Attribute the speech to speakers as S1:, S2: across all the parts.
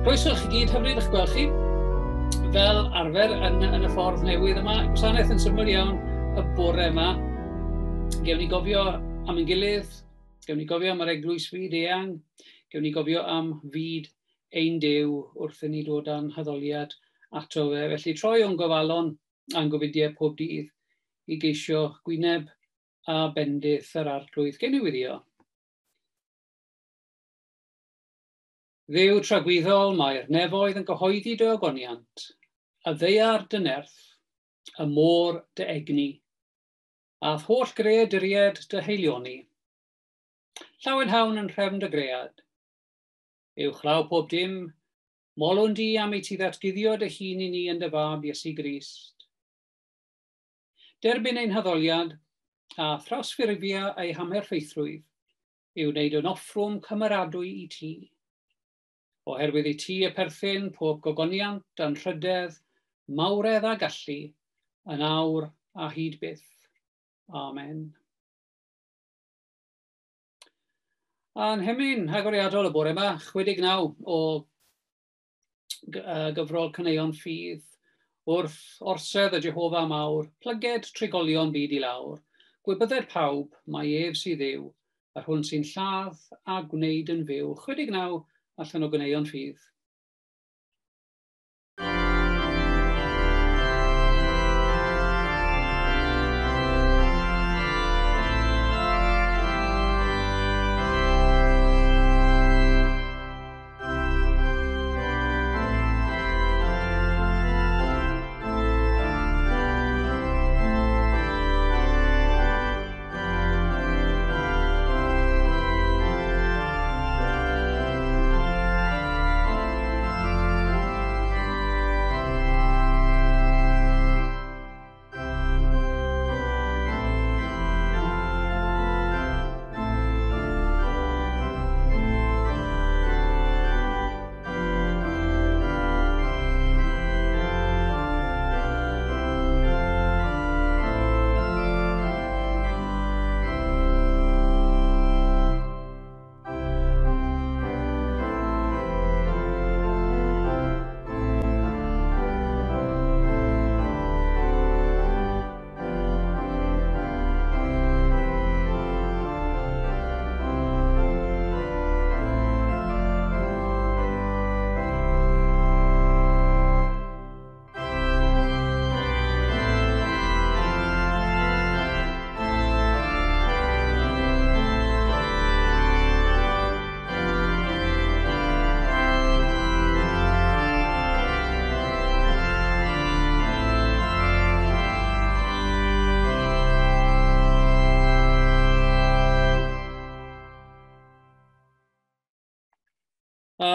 S1: Croeso chi gyd, hyfryd eich gweld chi. Fel arfer yn y ffordd newydd yma, gwasanaeth yn syml iawn y bore yma. Gewn ni gofio am ein gilydd, gewn ni gofio am yr eglwys fyd eang, gewn ni gofio am fyd ein Duw wrth i ni dod â'n haddoliad ato fe. Felly troi o'n gofalon a'n gofidiau pob dydd i geisio gwyneb a bendith yr arglwydd. Gewn ni widdio. Dduw tragwyddol, mae'r nefoedd yn gyhoeddi dy ogoniant, a ddeiar dy nerth, y môr dy egni, a'r holl greaduried dy heilioni. Llawen hawn yn nhrefn dy gread, yw chlaw pob dim, molwn di am ei ti ddatguddio dy hun i ni yn dy fab Iesu Grist. Derbyn ein haddoliad, a thrawsffurfia ei hamerffeithrwydd, yw wneud yn offrwm cymeradwy i ti. Oherwydd i ti y perthyn pob gogoniant a'n rhydedd, mawredd a gallu, yn awr a hyd byth. Amen. A'n hemyn agoriadol y bore yma, 69 o gyfrol Caneuon Ffydd, wrth orsedd y Jehova mawr, plyged trigolion byd i lawr, gwybydded pawb, mae ef sydd Dduw, a'r hwn sy'n lladd a gwneud yn fyw. 69 allan o Ganeuon Ffydd.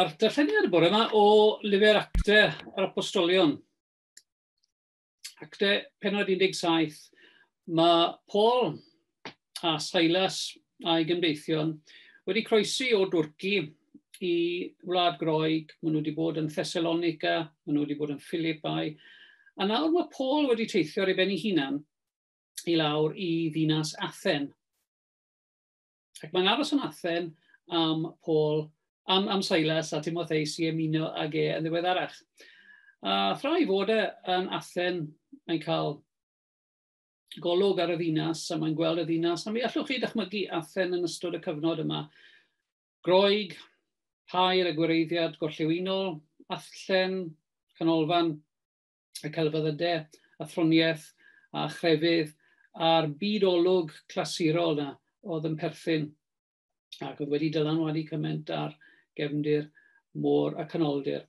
S1: A'r darlleniad y bore yma o lyfr Actau yr Apostolion. Actau pennod 17. Mae Paul a Silas a'i gymdeithion wedi croesi o Dwrci i Wlad Groeg. Maen nhw wedi bod yn Thessalonica, maen nhw wedi bod yn Philippi. A nawr mae Paul wedi teithio ar ei ben ei hunan i lawr i ddinas Athen. Ac mae'n aros yn Athen am Paul am Silas a Timotheus i ymuno ag e yn ddiweddarach. A thra i fod yn Athen, mae'n cael golwg ar y ddinas, a mae'n gweld y ddinas. A mi allwch chi dychmygu Athen yn ystod y cyfnod yma. Groeg, pair y gwireiddiad gorllewinol, Athen, canolfan, y celfyddydau, athroniaeth a chrefydd, a'r bydolwg clasurol yna oedd yn perthyn ac oedd wedi dylanwadu cymaint ar gefndir môr a canoldir.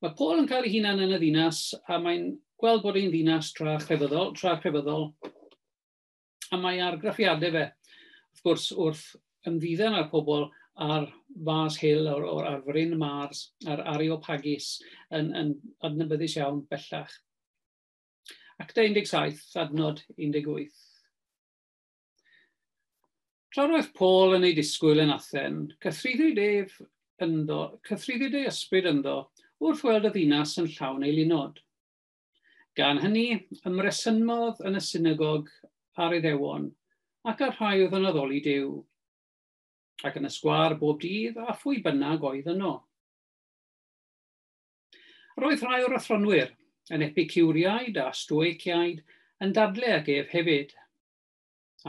S1: Mae Paul yn cael ei hunan yn y ddinas a mae'n gweld bod ei'n ddinas tra crefyddol a mae argraffiadau fe, wrth gwrs, wrth ymddiddan ar pobl ar Fas Hill o'r arfryn Mars, ar Areopagus yn adnabyddus iawn bellach. Actau 17, adnod 18. Tra roedd Paul yn ei disgwyl yn Athen, cythriddwyd ei ysbryd ynddo wrth weld y ddinas yn llawn ei lunod. Gan hynny, ymresymodd yn y synagog ar Iddewon ac ar rhai oedd yn addoli Duw, ac yn ysgwar bob dydd a phwy bynnag oedd yno. Roedd rhai o'r athronwyr yn epicwriaid a stoiciaid yn dadlau ag ef hefyd.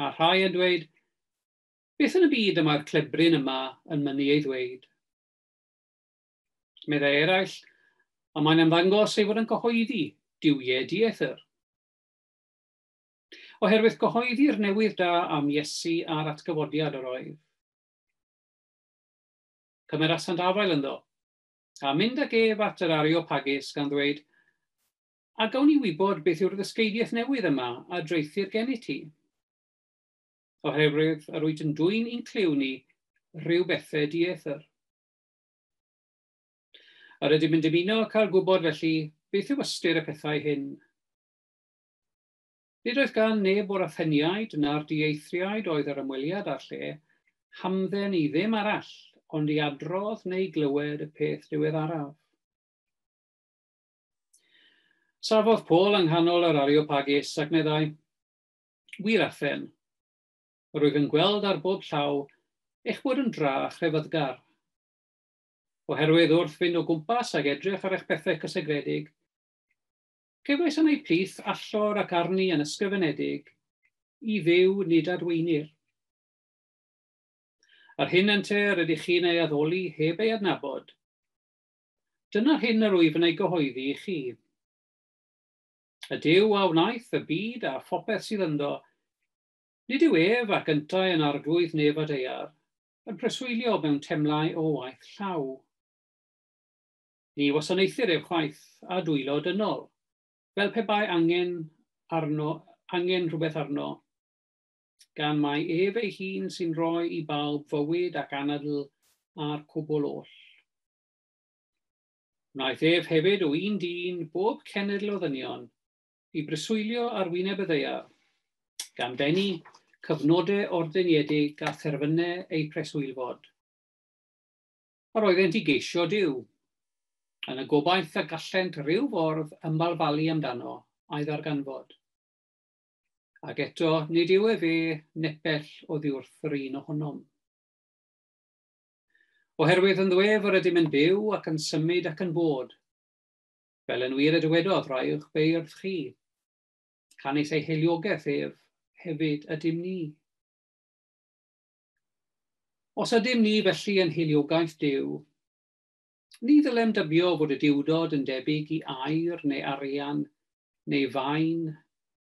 S1: A rhai yn dweud, beth yn y byd y mae'r clebryn yma yn mynnu ei ddweud? Meddai eraill, a mae'n ymddangos ei fod yn cyhoeddi diwiau dieithr. Oherwydd gyhoeddi'r newydd da am Iesu a'r atgyfodiad yr oedd. Cymeras yn afael ynddo, a mynd ag ef at yr Areopagus gan ddweud, a gawn ni wybod beth yw'r ddysgeidiaeth newydd yma a dreithir gen i ti. Oherwydd yr wyt yn dwy'n i'n cliw ni rhyw bethau dieithr. Yr ydym yn dymuno cael gwybod felly beth yw ystyr y pethau hyn. Nid oedd gan neb o'r atheniaid na'r dieithriaid oedd yr ymweliad ar lle, hamdden i ddim arall, ond i adrodd neu glywed y peth diweddaraf. Safodd Paul yng nghanol yr Areopagus ac meddai, wir athen, rwyf yn gweld ar bob llaw eich bod yn drach rhefyddgar. Oherwydd wrth fynd o gwmpas ag edrych ar eich pethau cysegredig, cefais yn ei plith allor ac arni yn ysgrifenedig i fyw nid adweinir. Ar hyn ynter ydych chi'n ei addoli heb ei adnabod. Dyna hyn yr wyf yn ei gyhoeddi i chi. Y Duw a wnaeth y byd a phopeth sydd ynddo, nid yw ef ac yntau yn arglwydd neb a deiar, yn preswylio mewn temlau o waith llaw. Ni wasanaethir ef chwaith a dwylo dynol, fel pe bai angen rhywbeth arno, gan mai ef ei hun sy'n rhoi i bawb fywyd ac anadl a'r cwbl oll. Wnaeth ef hefyd o un dyn bob cenedl o ddynion i breswylio ar wyneb y ddaear, gan benni cyfnodau ordiniedig a therfynau ei preswylfod. A roeddent i geisio Duw, yn y gobaith a gallent rhyw fordd ymbalfalu amdano a'i ddarganfod. Ac eto, nid yw e fe nepell o ddiwrth yr un ohonom. Oherwydd yn ddwef yr ydym yn byw ac yn symud ac yn bod, fel yn wir y dywedodd rai o'ch beirdd chi, canis ei heliogaeth ef hefyd ydym ni. Os ydym ni felly yn heliogaeth Duw, ni ddylem dybio fod y diwdod yn debyg i aur neu arian, neu fain,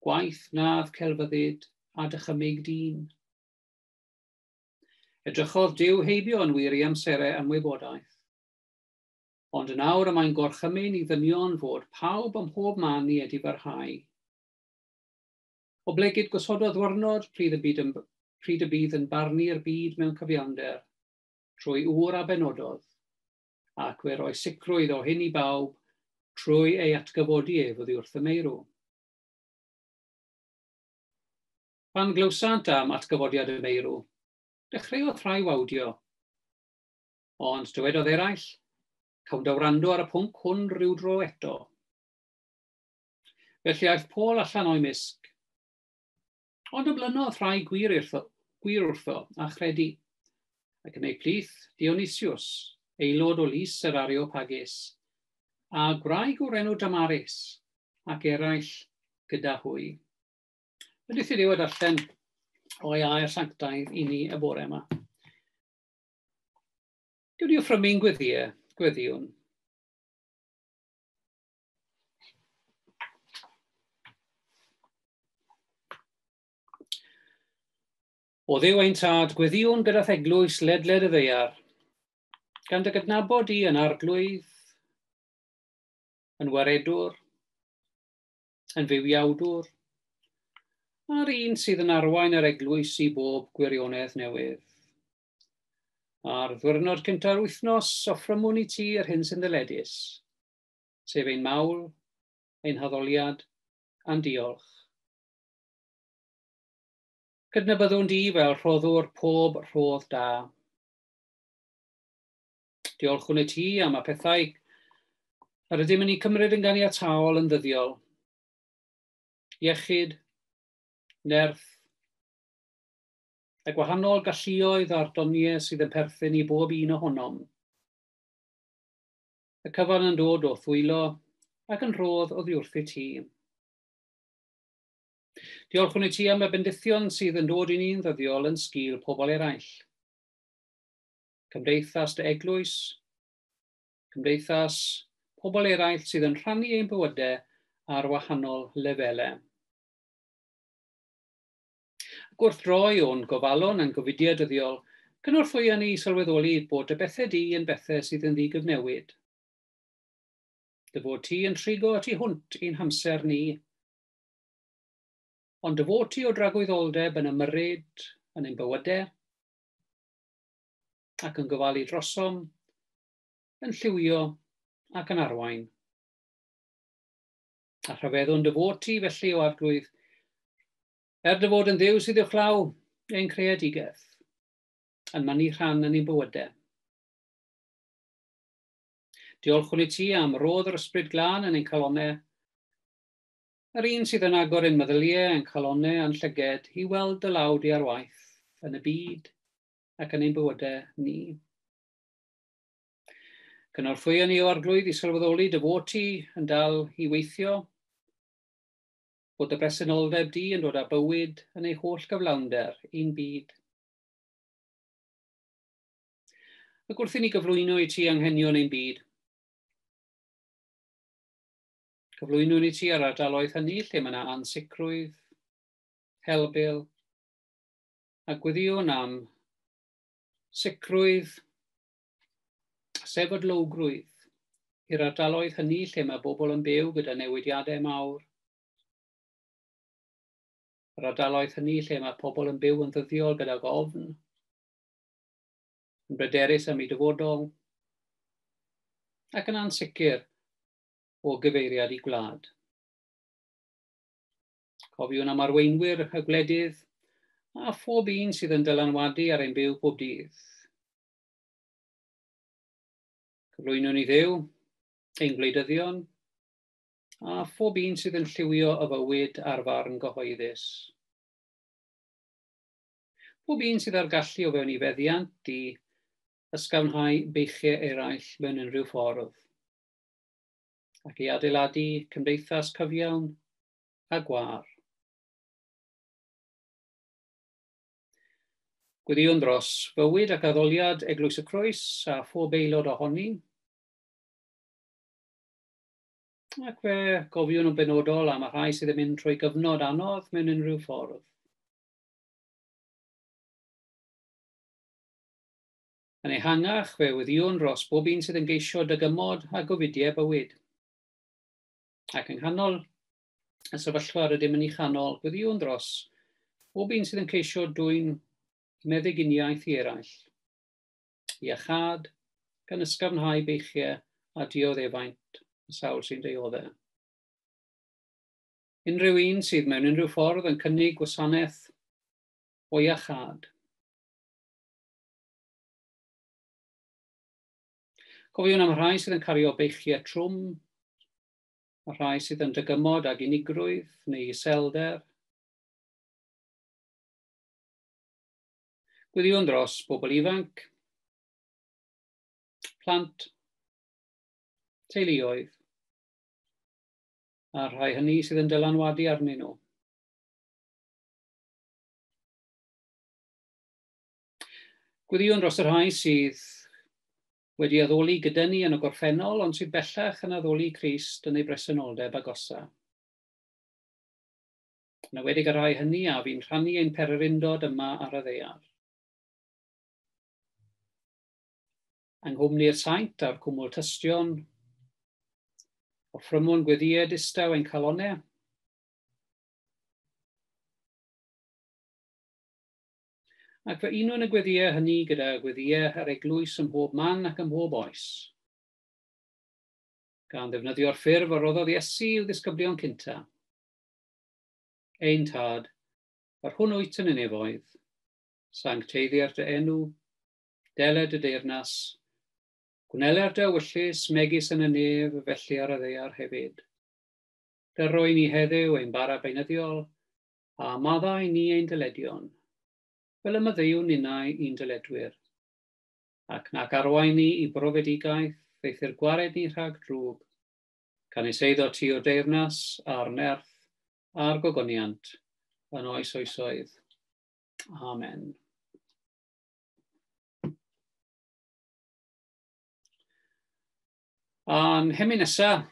S1: gwaith nadd celfyddyd a dychymyg dyn. Edrychodd Duw heibio yn wir i amserau ymwybodaeth. Ond yn awr y mae'n gorchymyn i ddynion fod pawb ym mhob man i ydi barhau. O blegyd gosododd warnod pryd y bydd yn barnu'r byd mewn cyfiawnder, trwy ŵr a benododd, ac fe roi sicrwydd o hyn i bawb trwy ei atgyfodi ef oddi wrth y meirw. Pan glywsant am atgyfodiad y meirw, dechreuodd rhai wawdio. Ond dywedodd eraill, cawn dawrando ar y pwnc hwn rhyw dro eto. Felly aeth Paul allan o'i misg. Ond yblynodd rhai gwir wrtho a chredu, ac yn ei plith Dionysius, aelod o lys yr Areopagus, a gwraig o'r enw Damaris, ac eraill gyda hwy. Ydych chi Duw a darllen o'i air sanctaidd i ni y bore yma. Dyw ni o ffrymyn gweddiwn. O ddew ein tad, gweddiwn gyda'r eglwys ledled y ddeiar, gan dy gydnabod i yn arglwydd, yn waredwr, yn fywiawdwr, a'r un sydd yn arwain yr eglwys i bob gwirionedd newydd. A'r ddiwrnod cynta'r wythnos offrymwn i ti yr hyn sy'n ddyledus, sef ein mawl, ein haddoliad a'n diolch. Cydnabyddwn di fel rhoddwr pob rhodd da. Diolchwn i ti am y pethau yr ydym yn ei cymryd yn ganiataol yn ddyddiol. Iechyd, nerth, a gwahanol galluoedd a'r doniau sydd yn perthyn i bob un ohonom. Y cyfan yn dod o thwylo ac yn rhodd oddi wrth i ti. Diolch i ti am y bendithion sydd yn dod i ni'n ddyddiol yn sgil pobl eraill. Cymdeithas dy Eglwys, cymdeithas pobl eraill sydd yn rhannu ein bywydau ar wahanol lefelau. Ac wrth droi o'n gofalon yn gofidiadyddiol, cynorthwyo ni sylweddoli bod y bethau di yn bethau sydd yn ddigyfnewid. Dy fod ti yn trigo at ei hwnt i'n hamser ni. Ond dy fod ti o dragwyddoldeb yn ymyrryd yn ein bywydau ac yn gofalu drosom, yn lliwio ac yn arwain. A rhyfeddwn dy fod ti felly o arglwydd, dy fod yn dduw sydd i'w chlaw ein creadigaeth, yn mannu rhan yn ein bywydau. Diolch i ti am rodd yr ysbryd glân yn ein calonnau, yr un sydd yn agor ein meddyliau ein calonnau a'n llyged i weld dy lawd i ar waith yn y byd ac yn ein bywydau ni. Cynorthwyo ni o arglwydd i sylweddoli dy fod ti yn dal i weithio, bod y bresenoldeb di yn dod â bywyd yn ei holl gyflawnder i'n byd. Ac wrth i ni gyflwyno i ti anghenion ein byd, cyflwyno ni ti ar ardaloedd hynny lle mae yna ansicrwydd, helbyl, a gweddiwn am sicrwydd, sefydlogrwydd i'r ardaloedd hynny lle mae bobl yn byw gyda newidiadau mawr. Yr ardaloedd hynny lle mae pobl yn byw yn ddyddiol gyda gofn, yn bryderus am ei dyfodol, ac yn ansicr o gyfeiriad i gwlad. Cofiwn am arweinwyr y gwledydd a phob un sydd yn dylanwadu ar ein byw pob dydd. Cyflwyno ni Dduw, ein gwleidyddion, a phob un sydd yn lliwio y fywyd ar farn gyhoeddus. Pob un sydd ar gallu o fewn ei feddiant i ysgafnhau beichiau eraill mewn unrhyw ffordd, ac i adeiladu cymdeithas cyfiawn a gwar. Gweddiwn dros fywyd ac addoliad Eglwys y Crwys a phob aelod ohoni, ac fe gofiwn yn benodol am y rhai sydd yn mynd trwy gyfnod anodd mewn unrhyw ffordd. Yn ehangach, fe weddiwn dros bob un sydd yn geisio dygymod a gofidiau bywyd. Ac yng nghanol y sefyllfa ar y dim yn ei chanol, gweddiwn dros bob un sydd yn ceisio dwyn meddyginiaeth i eraill, i achad, gan ysgafnhau beichiau a dioddefaint y sawl sy'n dioddau. Unrhyw un sydd mewn unrhyw ffordd yn cynnig gwasanaeth o iachad. Cofiwn am rhai sydd yn cario beichiau trwm, a rhai sydd yn dygymod ag unigrwydd neu iselder. Gweddiwn dros bobl ifanc, plant, teuluoedd, a rhai hynny sydd yn dylanwadu arnyn nhw. Gweddiwn dros y rhai sydd wedi addoli gyda ni yn y gorffennol, ond sydd bellach yn addoli Crist yn ei bresenoldeb agosa. Yn enwedig y rhai hynny a fi'n rhannu ein pererindod yma ar y ddaear. Anghwmni'r saint a'r cwmwl tystion, offrymwn gweddiau distaw ein calonnau, ac fe unwn y gweddiau hynny gyda gweddiau yr eglwys ym mhob man ac ym mhob oes. Gan ddefnyddio'r ffurf a roddodd Iesu i'w ddisgyblion cynta. Ein tad, ar hwn wyt yn y nefoedd, sancteiddiar dy enw, deled y deyrnas, gwneler dy wyllus megis yn y nef felly ar y ddaear hefyd. Dyroi ni heddiw ein bara beunyddiol, a maddau ni ein dyledion, fel y maddeuwn ninnau i'n dyledwyr, ac nac arwain ni i brofedigaeth feithir gwared ni rhag drwg. Can ei seiddo ti o deyrnas, a'r nerth, a'r gogoniant, yn oes oesoedd. Amen. A'n hemi nesaf,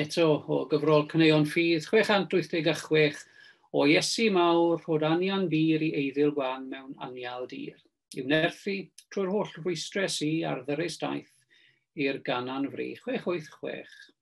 S1: eto o gyfrol Caneuon Ffydd 686 o Iesu Mawr o anian bir i eiddyl gwan mewn anial dir. I'w nerthu trwy'r holl rwystre sy ar ddyrus daeth i'r ganan fri. 686.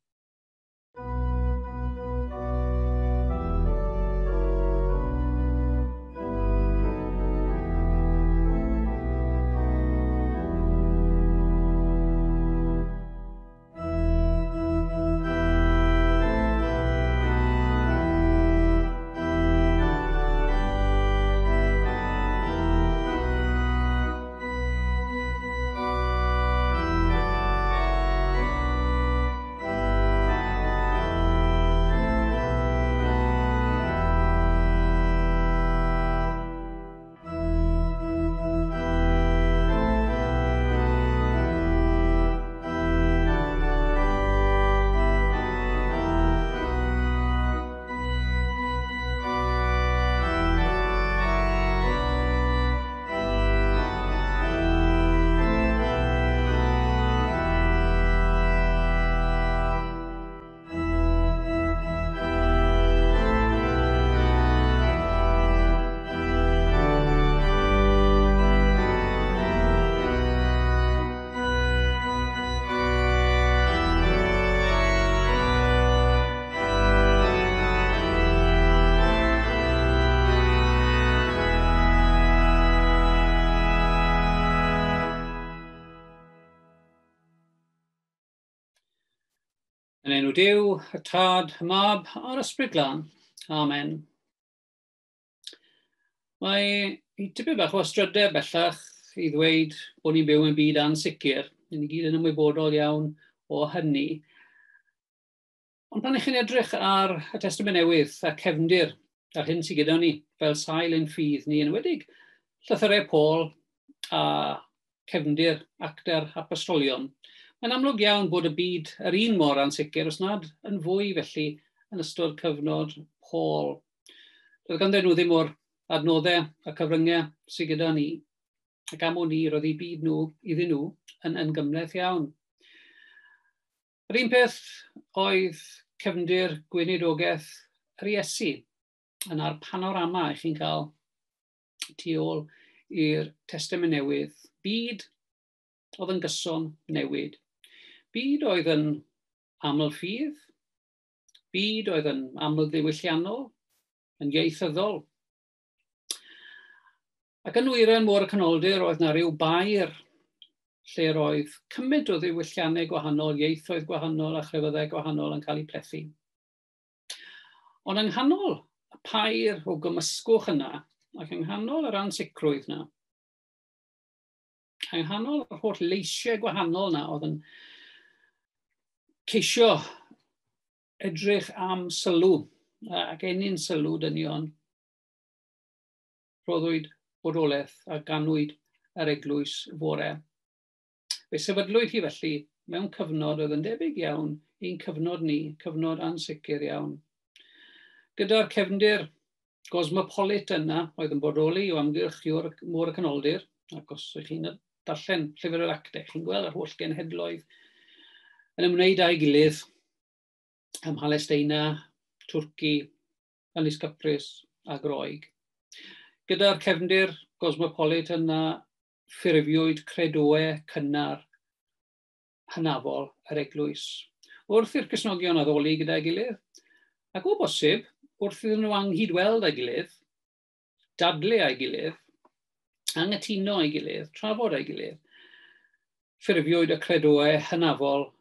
S1: Yn enw Duw, y Tad, y Mab a'r Ysbryd Glân. Amen. Mae tipyn bach o ystrydau bellach i ddweud bod ni'n byw yn byd ansicr. Ni gyd yn ymwybodol iawn o hynny. Ond pan chi'n edrych ar y Testament Newydd a cefndir a'r hyn sydd gyda ni fel sail yn ffydd ni, yn enwedig llythyrau Paul a cefndir actor apostolion, mae'n amlwg iawn bod y byd yr un mor ansicr, os nad yn fwy felly yn ystod cyfnod Paul. Doedd ganddyn nhw ddim o'r adnoddau a cyfryngau sydd gyda ni, ac am o'n i roedd eu byd nhw iddyn nhw yn gymleth iawn. Yr un peth oedd cefndir gweinidogaeth yr Iesu yn ar panorama eich chi'n cael tu ôl i'r Testament Newydd. Byd oedd yn gyson newid. Byd oedd yn aml ffydd, byd oedd yn aml ddiwylliannol, yn ieithyddol. Ac yn wyren môr y canoldir oedd na ryw bair lle roedd cymryd o ddiwylliannau gwahanol, ieithoedd gwahanol a chrefyddau gwahanol yn cael eu plethu. Ond yng nghanol y pair o gymysgwch yna, ac yng nghanol yr ansicrwydd yna, yng nghanol yr holl leisiau gwahanol yna oedd yn ceisio edrych am sylw ac enyn sylw dynion, roddwyd bodolaeth a ganwyd yr eglwys fore. Fe sefydlwyd hi felly mewn cyfnod oedd yn debyg iawn i'n cyfnod ni, cyfnod ansicr iawn. Gyda'r cefndir cosmopolitan yna oedd yn bodoli o amgylch môr y canoldir, ac os ych chi'n darllen llyfr yr actau, chi'n gweld yr holl genhedloedd yn ymwneud â'i gilydd ym Mhalesteina, Twrci, Ynys Cyprus a Groeg. Gyda'r cefndir cosmopolitan yna ffurfiwyd credoau cynnar hynafol yr eglwys. Wrth i'r Cristnogion addoli gyda'i gilydd, ac o bosib, wrth iddyn nhw anghydweld â'i gilydd, dadlu â'i gilydd, anghytuno â'i gilydd, trafod â'i gilydd, ffurfiwyd y credoau hynafol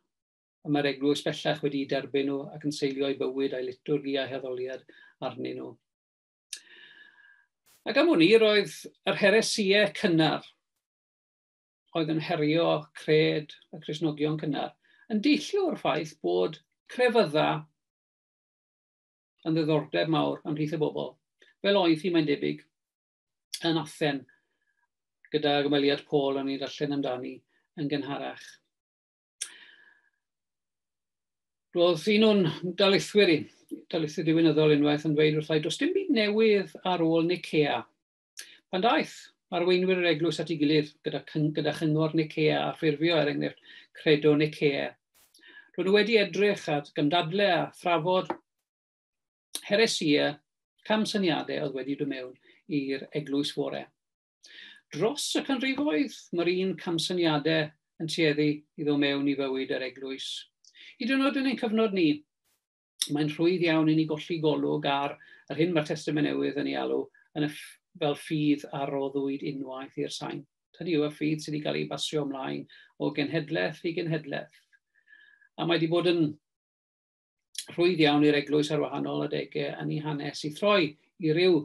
S1: y mae'r eglwys bellach wedi derbyn nhw ac yn seilio i bywyd a'i liturgi a heddoliad arnyn nhw. Ac am hwnni, roedd yr heresiau cynnar oedd yn herio cred y Cristnogion cynnar yn deillio o'r ffaith bod crefydda yn ddiddordeb mawr ymhlith y bobl, fel oedd hi mae'n debyg yn Athen, gyda gymeriad Paul o'n i'n darllen amdani yn gynharach. Roedd un o'n daleithwyr diwynyddol unwaith yn dweud wrthai, does dim byd newydd ar ôl Nicea. Pan daeth arweinwyr yr eglwys at ei gilydd gyda chyngor Nicea a ffurfio enghraifft credo Nicea, roedd nhw wedi edrych at gymdadlau a thrafod heresia, camsyniadau oedd wedi dod mewn i'r eglwys fore. Dros y canrifoedd, mae'r un camsyniadau yn tueddu i ddod mewn i fywyd yr eglwys. Hyd yn oed yn ein cyfnod ni, mae'n rhwydd iawn i ni golli golwg ar yr hyn mae'r Testament Newydd yn ei alw fel ffydd a roddwyd unwaith i'r saint. Hynny yw y ffydd sydd wedi cael ei basio ymlaen o genhedlaeth i genhedlaeth. A mae wedi bod yn rhwydd iawn i'r eglwys ar wahanol adegau yn ei hanes i throi i ryw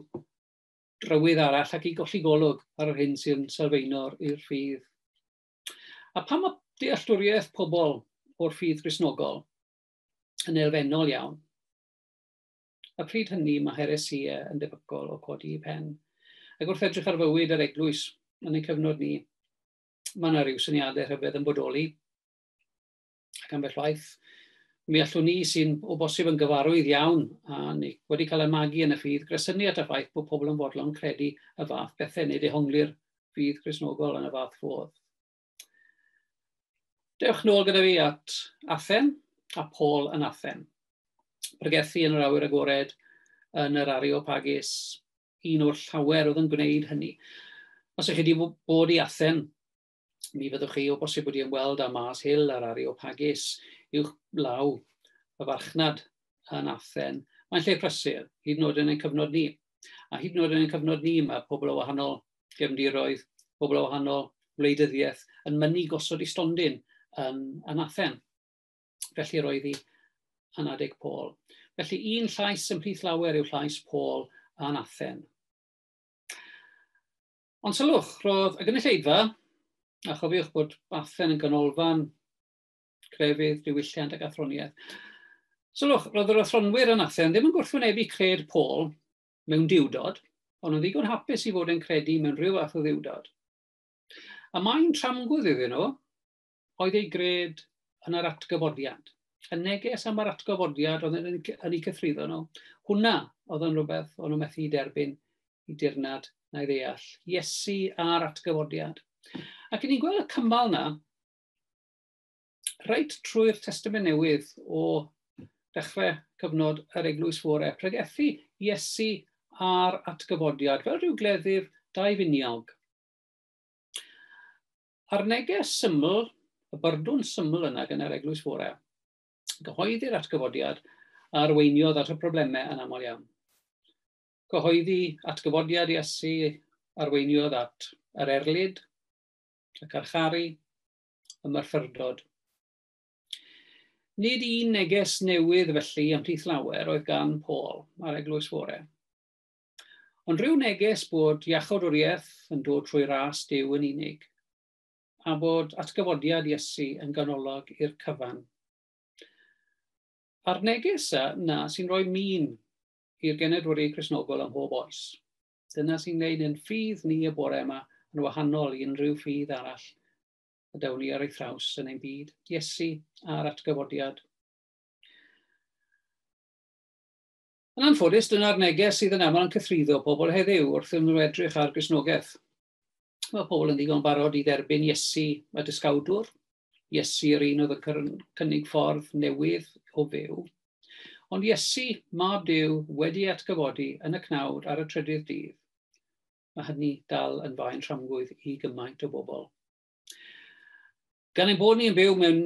S1: drywydd arall ac i golli golwg ar yr hyn sy'n sylfaenol i'r ffydd. A pam mae dealltwriaeth pobl o'r ffydd Gristnogol yn elfennol iawn? A pryd hynny mae heresia yn debygol o codi i pen. Ac wrth edrych ar fywyd yr eglwys yn ei cyfnod ni, mae yna ryw syniadau rhyfedd yn bodoli. Ac ambell waith, mi allwn ni sy'n o bosib yn gyfarwydd iawn a ni wedi cael y magu yn y ffydd, gresynu at y ffaith bod pobl yn fodlon credu y fath bethau neu dehongli'r ffydd Gristnogol yn y fath fodd. Dewch nôl gyda fi at Athen a Paul yn Athen. Pregethu yn yr awyr agored yn yr Areopagus, un o'r llawer oedd yn gwneud hynny. Os ych chi wedi bod i Athen, mi fyddwch chi o bosib wedi ymweld â Mars Hill a'r Areopagus uwch law y farchnad yn Athen. Mae'n lle prysur, hyd yn oed yn ein cyfnod ni. A hyd yn oed yn ein cyfnod ni, mae pobl o wahanol gefndiroedd, pobl o wahanol wleidyddiaeth yn mynnu gosod i stondin yn Athen. Felly roedd hi yn adeg Paul. Felly un llais yn plith lawer yw llais Paul yn Athen. Ond sylwch, roedd y gynulleidfa, a chofiwch bod Athen yn ganolfan crefydd, diwylliant ac athroniaeth. Sylwch, roedd yr athronwyr yn Athen ddim yn gwrthwynebu cred Paul mewn diwdod, ond yn ddigon hapus i fod yn credu mewn rhyw fath o ddiwdod. A mae'n tramgwdd iddyn nhw oedd ei gred yn yr atgyfodiad. Y neges am yr atgyfodiad oedd yn ei cythryddo nhw. Hwna oedd yn rhywbeth o'n nhw methu derbyn i dirnad na i ddeall. Iesu a'r atgyfodiad. Ac i ni'n gweld y cymal na, reit trwy'r Testament Newydd o dechrau cyfnod yr Eglwys Fore, pregethu Iesu a'r atgyfodiad fel rhyw gleddyf daufiniog. A'r neges syml, y byrdwn syml yna gan yr Eglwys Fore, gyhoeddi'r atgyfodiad a arweiniodd at y problemau yn aml iawn. Gyhoeddi atgyfodiad Iesu arweiniodd at yr erlyd, y carcharu, y myrffyrdod. Nid un neges newydd felly am plith lawer oedd gan Paul a'r Eglwys Fore. Ond rhyw neges bod iachawdwriaeth yn dod trwy ras Duw yn unig, a bod atgyfodiad Iesu yn ganolog i'r cyfan. A'r neges yna sy'n rhoi min i'r genedlaethau Cristnogol ym mhob oes. Dyna sy'n gwneud yn ffydd ni y bore yma yn wahanol i unrhyw ffydd arall y dawn ni ar ei thraws yn ein byd. Iesu a'r atgyfodiad. Yn anffodus, dyna'r neges sydd yn aml yn cythryddo pobl heddiw wrth iddyn nhw edrych ar Gristnogaeth. Mae pobl yn ddigon barod i dderbyn Iesu y disgawdwr. Iesu yr un oedd yn cynnig ffordd newydd o fyw. Ond Iesu, mab Duw, wedi atgyfodi yn y cnawd ar y trydydd dydd. Mae hynny dal yn faen tramgwydd i gymaint o bobl. Gan ein bod ni'n byw mewn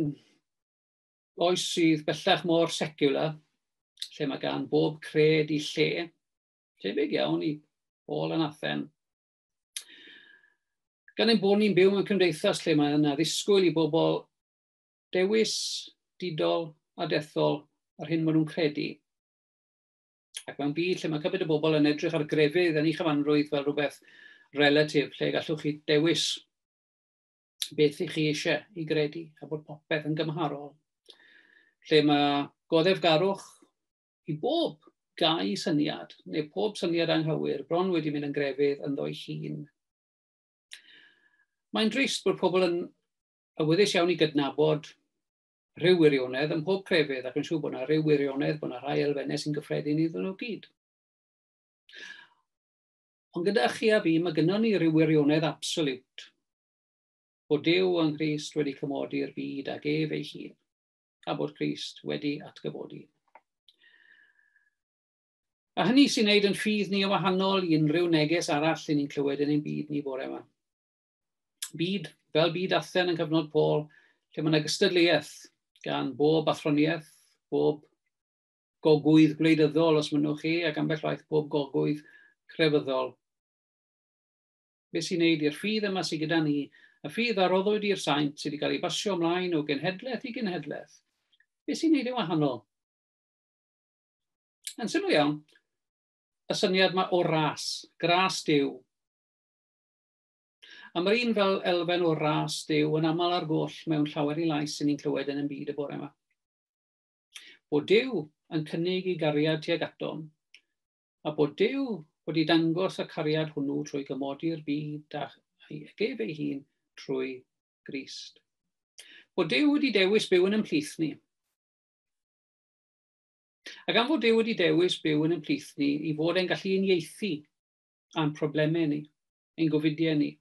S1: oes sydd bellach mor secular, lle mae gan bob cred i lle, tebyg iawn i Paul yn Athen. Gan ein bod ni'n byw mewn cymdeithas lle mae yna ddisgwyl i bobl dewis, didol a dethol ar hyn maen nhw'n credu. Ac mewn byd lle mae cymaint o bobl yn edrych ar grefydd yn ei chyfanrwydd fel rhywbeth relatif, lle gallwch chi dewis beth ych chi eisiau i gredu a bod popeth yn gymharol. Lle mae goddefgarwch i bob gau syniad, neu pob syniad anghywir, bron wedi mynd yn grefydd yn ddoi llun. Mae'n drist bod pobl yn awyddus iawn i gydnabod rhyw wirionedd ym mhob crefydd ac yn siŵr bod yna rhyw wirionedd, bod yna rhai elfennau sy'n gyffredin iddyn nhw gyd. Ond gyda chi a fi, mae gynnon ni ryw wirionedd absolut bod Duw yn Christ wedi cymodi'r byd ag ef ei hun, a bod Christ wedi atgyfodi. A hynny sy'n gwneud yn ffydd ni o wahanol i unrhyw neges arall i ni'n clywed yn ein byd ni bore yma. Byd, fel byd athen yn cyfnod Paul, lle mae yna gystadleuaeth gan bob athroniaeth, bob gogwydd gwleidyddol os mynnwch chi, ac ambell waith bob gogwydd crefyddol. Be sy'n gwneud i'r ffydd yma sydd gyda ni, y ffydd aroddwyd i'r saint sydd wedi cael ei basio ymlaen o genhedlaeth i genhedlaeth. Be sy'n gwneud ei wahanol? Yn syml iawn, y syniad yma o ras, gras Duw. A mae'r un fel elfen o ras Duw yn aml ar goll mewn llawer i lais sy'n ni'n clywed yn y byd y bore yma. Bod Duw yn cynnig ei gariad tuag atom, a bod Duw wedi dangos y cariad hwnnw trwy gymodi'r byd ag ef ei hun trwy Grist. Bod Duw wedi dewis byw yn ymplith ni. Ac am fod Duw wedi dewis byw yn ymplith ni i fod e'n gallu uniaethu a'n problemau ni, ein gofidiau ni,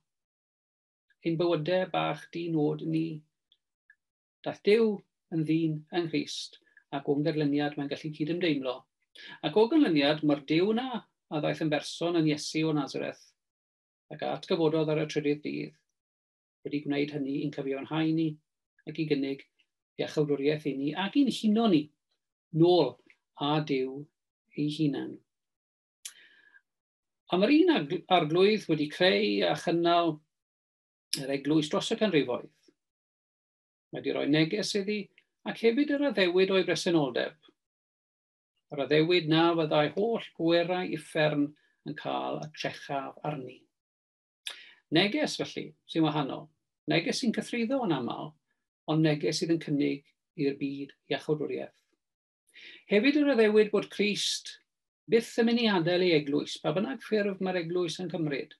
S1: ein bywydau bach di-nod ni. Daeth Duw yn ddyn yng Nghrist ac o'n gynlyniad mae'n gallu cydymdeimlo. Ac o gynlyniad mae'r Duw na a ddaeth yn berson yn Iesu o Nazareth ac atgyfododd ar y trydydd dydd wedi gwneud hynny i'n cyfiawnhau ni ac i gynnig iachawdwriaeth i ni ac i'n huno ni nôl a Duw ei hunan. A mae'r un arglwydd wedi creu a chynnal yr eglwys dros y canrifoedd. Mae wedi rhoi neges iddi ac hefyd yr addewid o'i bresenoldeb. Yr addewid na fyddai holl bwerau uffern yn cael y trechaf arni. Neges felly sy'n wahanol. Neges sy'n cythruddo yn aml, ond neges sydd yn cynnig i'r byd iachawdwriaeth. Hefyd yr addewid bod Crist byth yn mynd i adael ei eglwys, pa bynnag ffurf mae'r eglwys yn cymryd.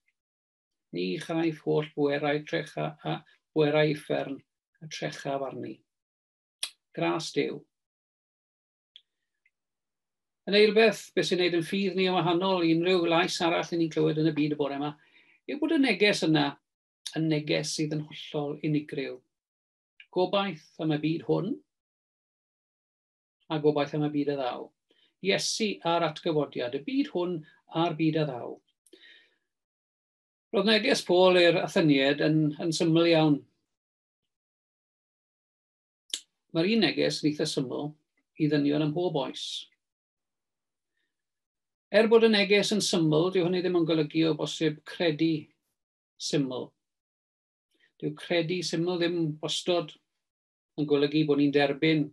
S1: Ni chaiff holl bwerau uffern a trechaf arni. Gras Duw. Yn eilbeth, beth sy'n gwneud yn ffydd ni o wahanol i unrhyw lais arall i ni'n clywed yn y byd y bore yma, yw bod y neges yna yn neges sydd yn hollol unigryw. Gobaith am y byd hwn, a gobaith am y byd y ddaw. Iesu a'r atgyfodiad, y byd hwn a'r byd y ddaw. Roedd neges Paul i'r Atheniad yn syml iawn. Mae'r un neges yn eitha syml i ddynion ym mhob oes. Bod y neges yn syml, dyw hynny ddim yn golygu o bosib credu syml. Dyw credu syml ddim wastod yn golygu bod ni'n derbyn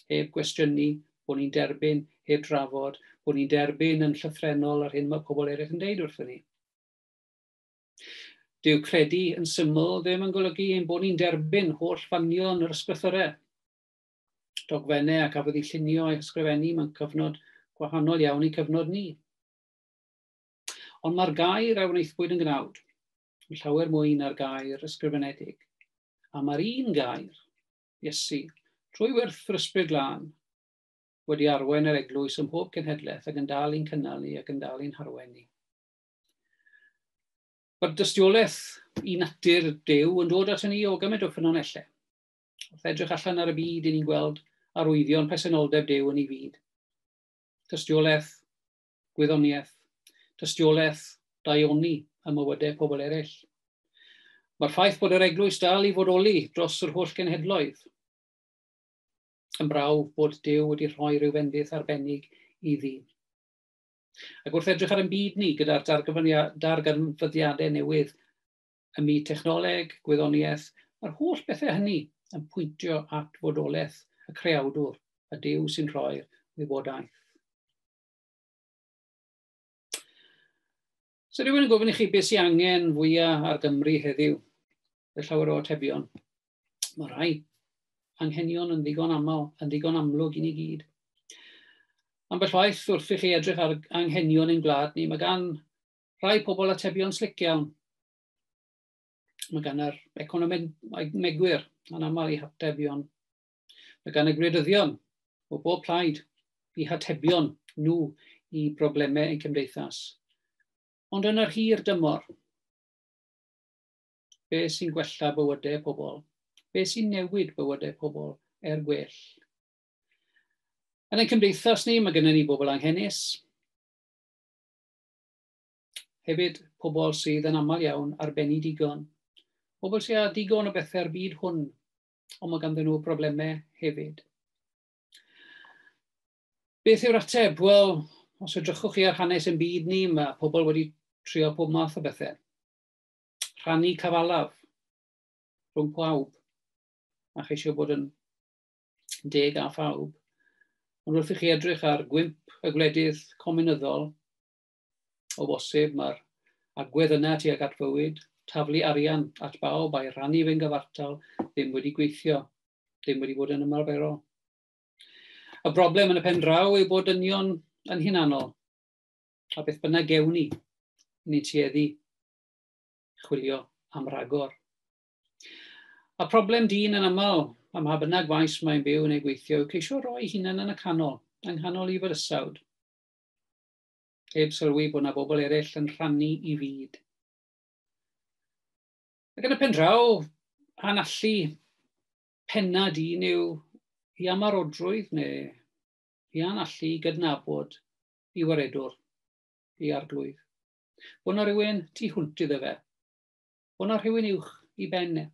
S1: heb gwestiynu, bod ni'n derbyn heb drafod, bod ni'n derbyn yn llythrenol ar hyn mae pobl eraill yn deud wrthyn ni. Dyw credu yn syml ddim yn golygu ein bod ni'n derbyn holl fanion yr ysgrythurau, dogfennau ac afodd ei llunio a'i ysgrifennu mewn cyfnod gwahanol iawn i cyfnod ni. Ond mae'r gair a wnaethpwyd yn gnawd, yn llawer mwy na'r gair ysgrifenedig. A mae'r un gair, Iesu, trwy wyrth yr ysbryd glân, wedi arwain yr eglwys ym mhob cenhedlaeth ac yn dal i'n cynnal ni ac yn dal i'n harwen ni. Mae'r dystiolaeth i natur Duw yn dod at ni o gymaint o ffynonellau. Wrth edrych allan ar y byd i ni'n gweld arwyddion presenoldeb Duw yn ei fyd. Tystiolaeth, gwyddoniaeth, tystiolaeth daioni ym mywydau pobl eraill. Mae'r ffaith bod yr eglwys dal i fodoli dros yr holl genhedloedd yn brawf bod Duw wedi rhoi rhyw fendith arbennig iddi. Ac wrth edrych ar y byd ni gyda'r darganfyddiadau newydd ym myd technoleg, gwyddoniaeth, mae'r holl bethau hynny yn pwyntio at fodolaeth y creawdwr, y Duw sy'n rhoi'r wybodaeth. So rhywun yn gofyn i chi beth sy'n angen fwyaf ar Gymru heddiw, y llawer o atebion. Mae rhai anghenion yn ddigon aml, yn ddigon amlwg i ni gyd. Ambell waith wrth i chi edrych ar anghenion ein gwlad ni, mae gan rhai pobl atebion slic iawn. Mae gan yr economegwyr yn aml i hatebion. Mae gan y gwleidyddion o bob plaid i hatebion nhw i broblemau ein cymdeithas. Ond yn yr hir dymor, beth sy'n gwella bywydau pobl? Beth sy'n newid bywydau pobl gwell? Yn ein cymdeithas ni, mae gennym ni bobl anghennus. Hefyd, pobl sydd yn aml iawn arbenni digon. Pobl sydd â digon o bethau'r byd hwn, ond mae ganddyn nhw broblemau hefyd. Beth yw'r ateb? Wel, os edrychwch chi ar hanes yn byd ni, mae pobl wedi trio pob math o bethau. Rhannu cyfalaf rhwng pawb, a cheisio bod yn deg a phawb. Ond wrth i chi edrych ar gwymp y gwledydd comunyddol, o bosib mae'r agwedd yna tuag at fywyd, taflu arian at bawb a'i rhannu fe'n gyfartal, ddim wedi gweithio, ddim wedi bod yn ymarferol. Y broblem yn y pen draw yw bod dynion yn hunanol, a beth bynnag gewn ni tueddu chwilio am ragor. A problem dyn yn aml, am ha bynnag faes mae'n byw neu gweithio, yw ceisio roi hunain yn y canol, yng nghanol i fydysawd. Heb sylwi bod yna bobl eraill yn rhannu i fyd. Ac yn y pen draw, anallu penna dyn yw i ymarodrwydd neu i anallu gydnabod i waredwr, i arglwydd. Bod yna rhywun tu hwnt iddo fe. Bod yna rhywun uwch i benne.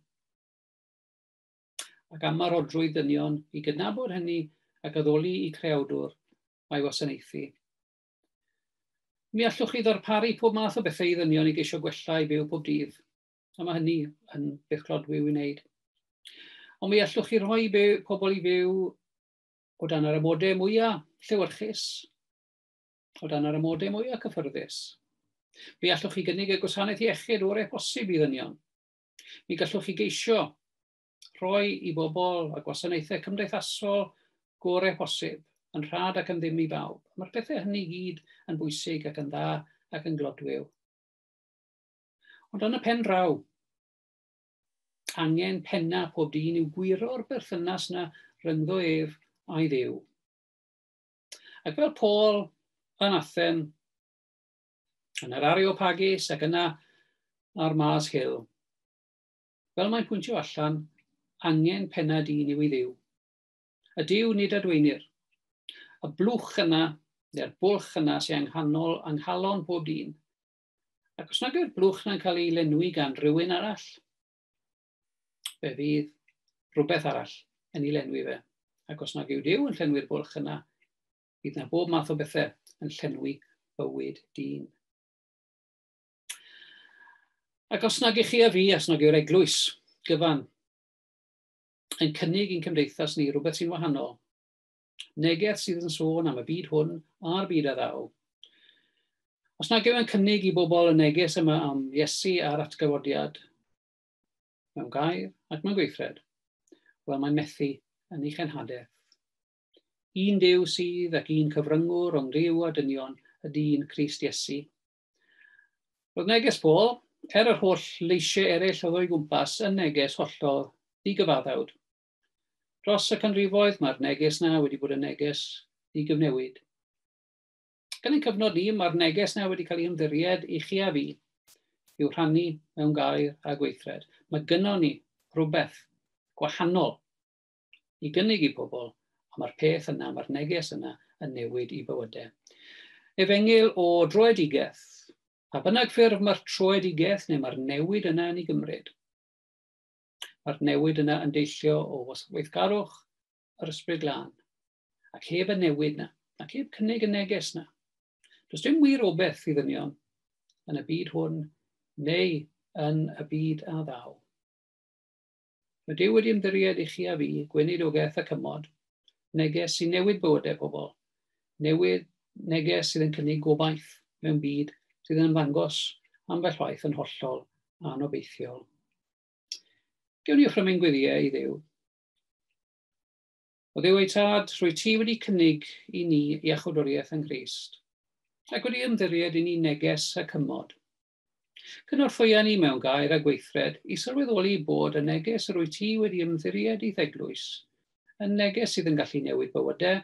S1: Ac ymarodrwydd dynion i gydnabod hynny ac addoli i creawdwr a'i wasanaethu. Mi allwch chi ddarparu pob math o bethau i ddynion i geisio gwella i byw pob dydd. A mae hynny yn beth clodwiw i wneud. Ond mi allwch chi rhoi pobl i fyw o dan yr amodau mwyaf llewyrchus, o dan yr amodau mwyaf cyffyrddus. Mi allwch chi gynnig y gwasanaeth iechyd orau posib i ddynion. Mi gallwch chi geisio rhoi i bobl a gwasanaethau cymdeithasol gorau posib, yn rhad ac yn ddim i bawb. Mae'r pethau hynny gyd yn bwysig ac yn dda ac yn glodwyw. Ond yn y pen draw, angen penna pob dyn yw gwiro'r berthynas yna rhyngddo ef a'i Dduw. Ac fel Paul yn Athen, yn yr Areopagus ac yna ar Mars Hill, fel mae'n pwyntio allan, angen penna dyn yw i Dduw. Y Duw nid adweinir. Y blwch yna, neu'r bwlch yna sy'n anghalon pob dyn. Ac os nag yw'r blwch yna'n cael ei lenwi gan rhywun arall, fe fydd rhywbeth arall yn ei lenwi fe. Ac os nag yw Duw yn llenwi'r bwlch yna, bydd yna bob math o bethau yn llenwi bywyd dyn. Ac os nag ych chi a fi, os nag yw'r eglwys gyfan, yn cynnig i'n cymdeithas ni rhywbeth sy'n wahanol, neges sydd yn sôn am y byd hwn a'r byd a ddaw. Os nag yw yn cynnig i bobl y neges yma am Iesu a'r atgyfodiad, mewn gair ac mewn gweithred, wel mae'n methu yn ei chenhadaeth. Un Duw sydd ac un cyfryngwr rhwng Duw a dynion y dyn Crist Iesu. Roedd neges Paul, yr holl leisiau eraill oedd o'i gwmpas, yn neges hollol ddigyfaddawd. Dros y canrifoedd mae'r neges na wedi bod yn neges ddigyfnewid. Gan ein cyfnod ni, mae'r neges na wedi cael ei ymddiried i chi a fi i'w rhannu mewn gair a gweithred. Mae gynnon ni rhywbeth gwahanol i gynnig i pobl, a mae'r peth yna, mae'r neges yna yn newid i bywydau. Efengyl o droedigaeth, a bynnag ffurf mae'r troedigaeth neu mae'r newid yna yn ei gymryd. Mae'r newid yna yn deillio o weithgarwch yr ysbryd glân. Ac heb y newid yna, ac heb cynnig y neges yna. Does dim wir o beth i ddynion yn y byd hwn neu yn y byd a ddaw. Mae Duw wedi ymddiried i chi a fi, gweinidogaeth a cymod, neges sy'n newid bywydau pobl, neges sydd yn cynnig gobaith mewn byd sydd yn ymddangos ambell waith yn hollol a anobeithiol. Gewn ni ffrymyn gwyddiau i Dduw. O Dduw ei tad, rwy ti wedi cynnig i ni iachawdwriaeth yn Grist, ac wedi ymddiried i ni neges y cymod. Cynorthwyo ni mewn gair a gweithred i sylweddoli bod y neges yr wyt ti wedi ymddiried i Eglwys yn neges sydd yn gallu newid bywydau,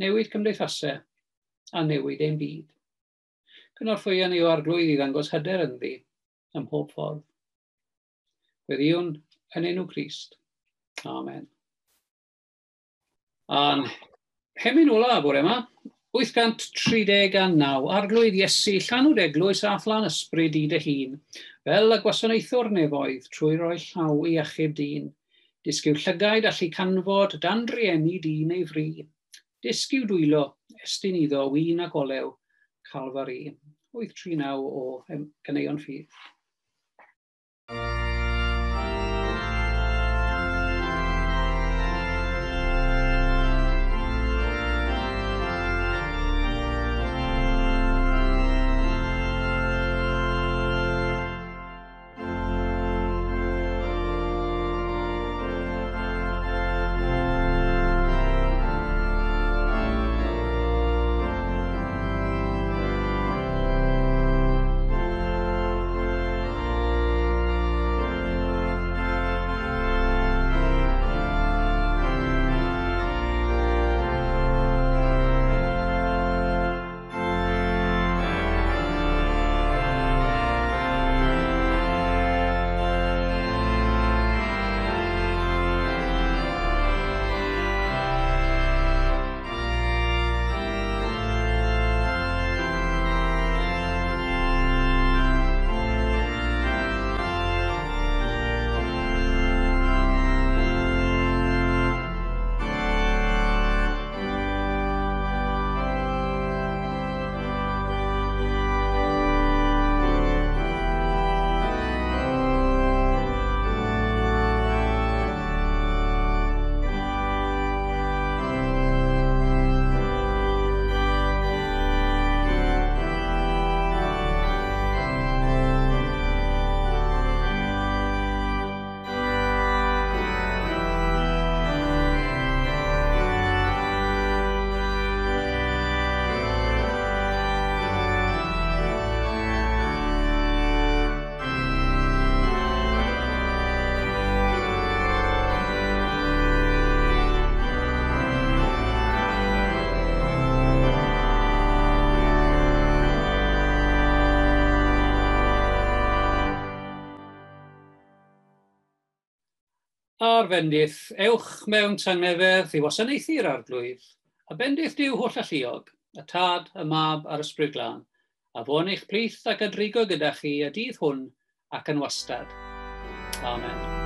S1: newid cymdeithasau a newid ein byd. Cynorthwyo ni o arglwydd i ddangos hyder ynddi ym mhob ffordd. Gweddiwn yn enw Crist. Amen. A'n hemyn ola bore yma, 839, arglwydd Iesu, llanw'r eglwys a phlan ysbryd i dy hun, fel y gwasanaethwr nefoedd trwy roi llaw i achub dyn. Disgyw llygaid allu canfod dan rieni dyn ei fri. Disgyw dwylo, estyn iddo wyn a golew, Calfari. 839 o Ganeuon Ffydd. A'r bendith, ewch mewn tangnefedd i wasanaethu'r arglwydd, a bendith Duw holl alluog, y Tad, y Mab a'r Ysbryd Glân, a fo'n eich plith ac adrigo gyda chi y dydd hwn ac yn wastad. Amen.